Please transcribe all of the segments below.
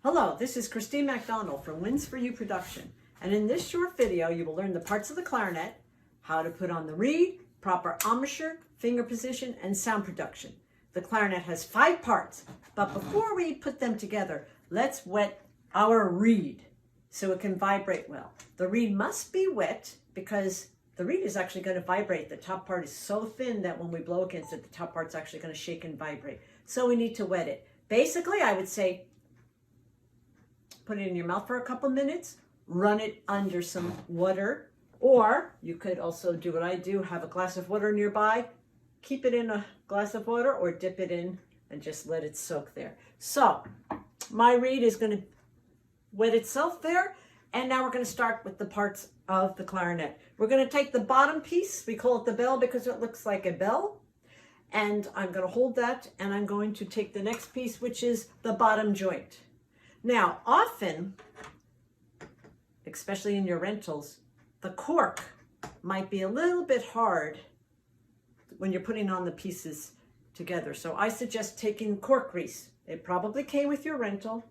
Hello, this is Christine MacDonnell from Wins For You Production, and in this short video you will learn the parts of the clarinet, how to put on the reed, proper embouchure, finger position, and sound production. The clarinet has 5 parts, but before we put them together, let's wet our reed so it can vibrate well. The reed must be wet because the reed is actually going to vibrate. The top part is so thin that when we blow against it, the top part's actually going to shake and vibrate. So we need to wet it. Basically, I would say put it in your mouth for a couple minutes, run it under some water, or you could also do what I do, have a glass of water nearby, keep it in a glass of water, or dip it in and just let it soak there. So my reed is going to wet itself there, and now we're going to start with the parts of the clarinet. We're going to take the bottom piece, we call it the bell because it looks like a bell, and I'm going to hold that, and I'm going to take the next piece, which is the bottom joint. Now, often, especially in your rentals, the cork might be a little bit hard when you're putting on the pieces together. So I suggest taking cork grease. It probably came with your rental.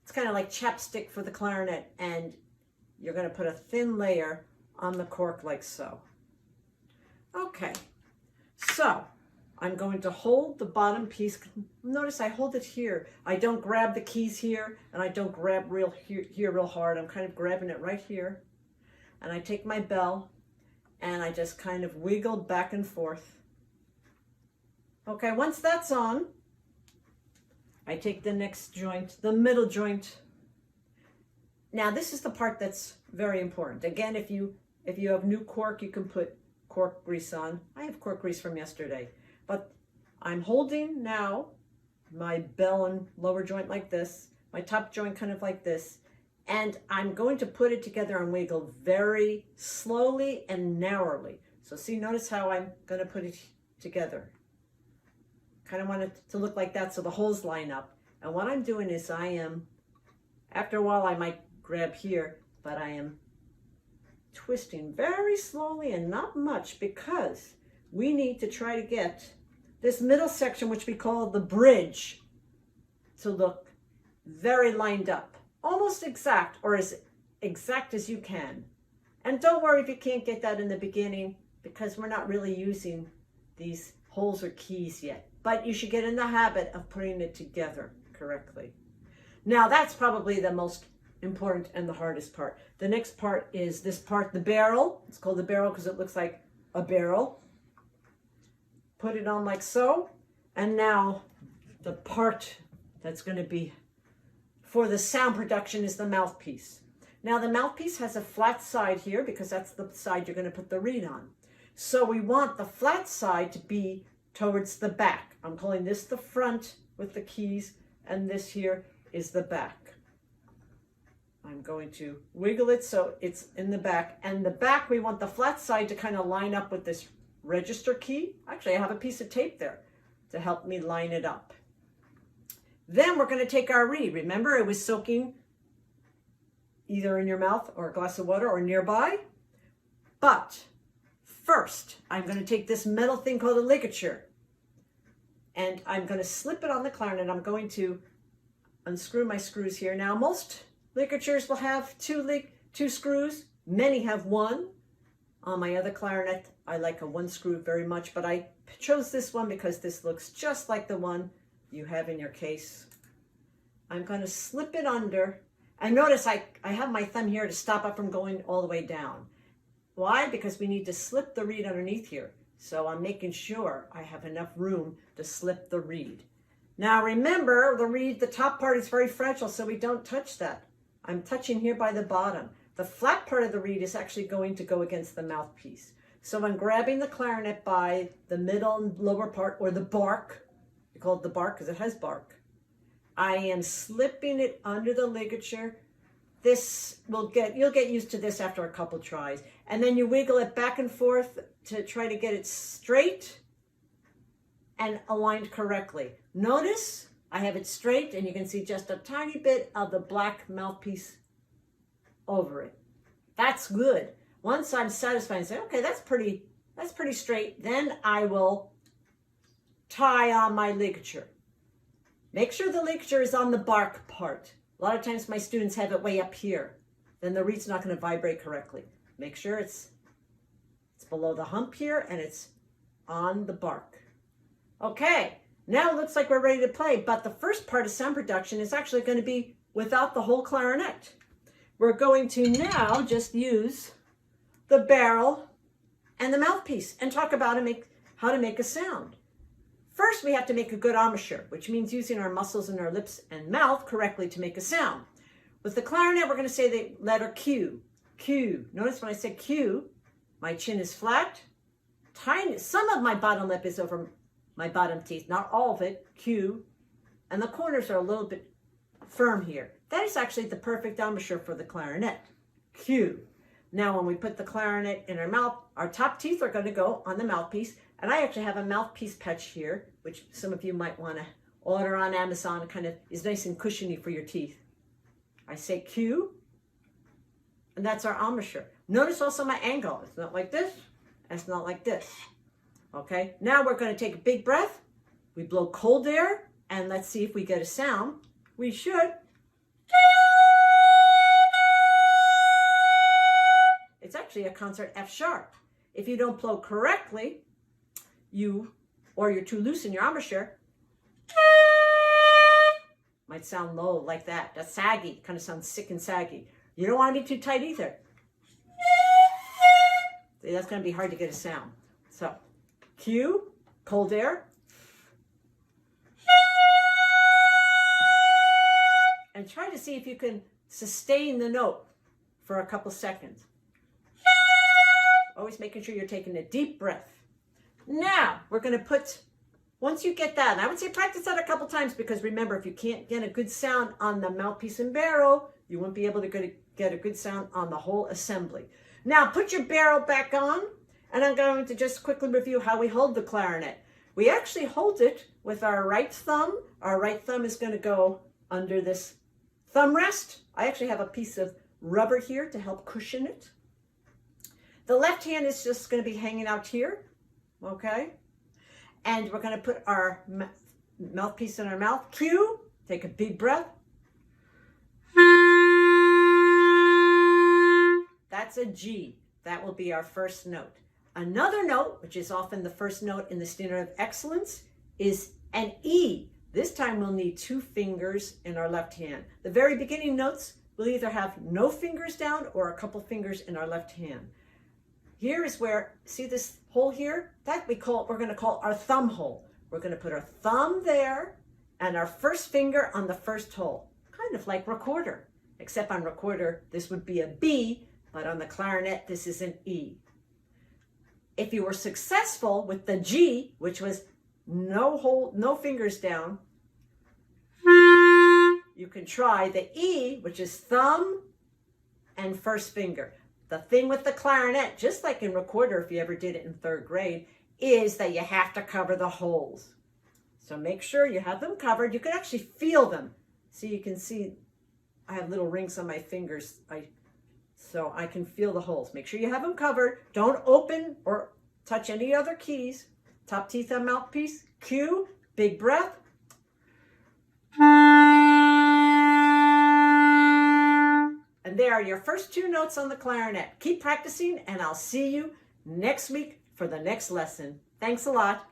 It's kind of like chapstick for the clarinet, and you're going to put a thin layer on the cork like so. Okay, so I'm going to hold the bottom piece. Notice I hold it here. I don't grab the keys here, and I don't grab here real hard. I'm kind of grabbing it right here. And I take my bell, and I just kind of wiggle back and forth. Okay, once that's on, I take the next joint, the middle joint. Now this is the part that's very important. Again, if you have new cork, you can put cork grease on. I have cork grease from yesterday. But I'm holding now my bell and lower joint like this, my top joint kind of like this, and I'm going to put it together and wiggle very slowly and narrowly. So see, notice how I'm going to put it together. Kind of want it to look like that so the holes line up. And what I'm doing is after a while I might grab here, but I am twisting very slowly and not much because we need to try to get this middle section, which we call the bridge, to look very lined up, almost exact, or as exact as you can. And don't worry if you can't get that in the beginning, because we're not really using these holes or keys yet, but you should get in the habit of putting it together correctly. Now that's probably the most important and the hardest part. The next part is this part, the barrel. It's called the barrel because it looks like a barrel. Put it on like so, and now the part that's going to be for the sound production is the mouthpiece. Now the mouthpiece has a flat side here because that's the side you're going to put the reed on. So we want the flat side to be towards the back. I'm calling this the front with the keys, and this here is the back. I'm going to wiggle it so it's in the back, and the back we want the flat side to kind of line up with this register key. Actually, I have a piece of tape there to help me line it up. Then we're going to take our reed. Remember, it was soaking either in your mouth or a glass of water or nearby. But first, I'm going to take this metal thing called a ligature, and I'm going to slip it on the clarinet. I'm going to unscrew my screws here. Now, most ligatures will have two screws. Many have one. On my other clarinet, I like a 1 screw very much, but I chose this one because this looks just like the one you have in your case. I'm going to slip it under, and notice I have my thumb here to stop it from going all the way down. Why? Because we need to slip the reed underneath here. So I'm making sure I have enough room to slip the reed. Now remember, the reed, the top part is very fragile, so we don't touch that. I'm touching here by the bottom. The flat part of the reed is actually going to go against the mouthpiece. So I'm grabbing the clarinet by the middle and lower part, or the bark. We call it the bark because it has bark. I am slipping it under the ligature. You'll get used to this after a couple tries. And then you wiggle it back and forth to try to get it straight and aligned correctly. Notice I have it straight, and you can see just a tiny bit of the black mouthpiece over it. That's good. Once I'm satisfied and say, okay, that's pretty straight, then I will tie on my ligature. Make sure the ligature is on the bark part. A lot of times my students have it way up here. Then the reed's not going to vibrate correctly. Make sure it's below the hump here and it's on the bark. Okay, now it looks like we're ready to play, but the first part of sound production is actually going to be without the whole clarinet. We're going to now just use the barrel and the mouthpiece and talk about how to make a sound. First, we have to make a good embouchure, which means using our muscles in our lips and mouth correctly to make a sound. With the clarinet, we're going to say the letter Q. Q. Notice when I said Q, my chin is flat. Tiny. Some of my bottom lip is over my bottom teeth, not all of it. Q. And the corners are a little bit firm here. That is actually the perfect embouchure for the clarinet. Q. Now, when we put the clarinet in our mouth, our top teeth are going to go on the mouthpiece. And I actually have a mouthpiece patch here, which some of you might want to order on Amazon. It kind of is nice and cushiony for your teeth. I say Q, and that's our embouchure. Notice also my angle. It's not like this, and it's not like this. Okay, now we're going to take a big breath. We blow cold air, and let's see if we get a sound. We should. It's actually a concert F sharp. If you don't blow correctly, you're too loose in your embouchure, might sound low like that. That's saggy, kind of sounds sick and saggy. You don't want to be too tight either. See, that's going to be hard to get a sound. So, Q, cold air. And try to see if you can sustain the note for a couple seconds. Always making sure you're taking a deep breath. Now, we're going to put, once you get that, and I would say practice that a couple times, because remember, if you can't get a good sound on the mouthpiece and barrel, you won't be able to get a good sound on the whole assembly. Now, put your barrel back on, and I'm going to just quickly review how we hold the clarinet. We actually hold it with our right thumb. Our right thumb is going to go under this thumb rest. I actually have a piece of rubber here to help cushion it. The left hand is just going to be hanging out here. Okay, and we're going to put our mouthpiece in our mouth. Q, take a big breath. That's a G. That will be our first note. Another note, which is often the first note in the standard of excellence, is an E. This time we'll need 2 fingers in our left hand. The very beginning notes will either have no fingers down or a couple fingers in our left hand. Here is where, see this hole here? That we're going to call our thumb hole. We're going to put our thumb there and our first finger on the first hole. Kind of like recorder, except on recorder, this would be a B, but on the clarinet, this is an E. If you were successful with the G, which was no hole, no fingers down, you can try the E, which is thumb and first finger. The thing with the clarinet, just like in recorder, if you ever did it in 3rd grade, is that you have to cover the holes. So make sure you have them covered. You can actually feel them. See, you can see I have little rings on my fingers, so I can feel the holes. Make sure you have them covered. Don't open or touch any other keys. Top teeth on mouthpiece. Q, big breath. And there are your first 2 notes on the clarinet. Keep practicing, and I'll see you next week for the next lesson. Thanks a lot.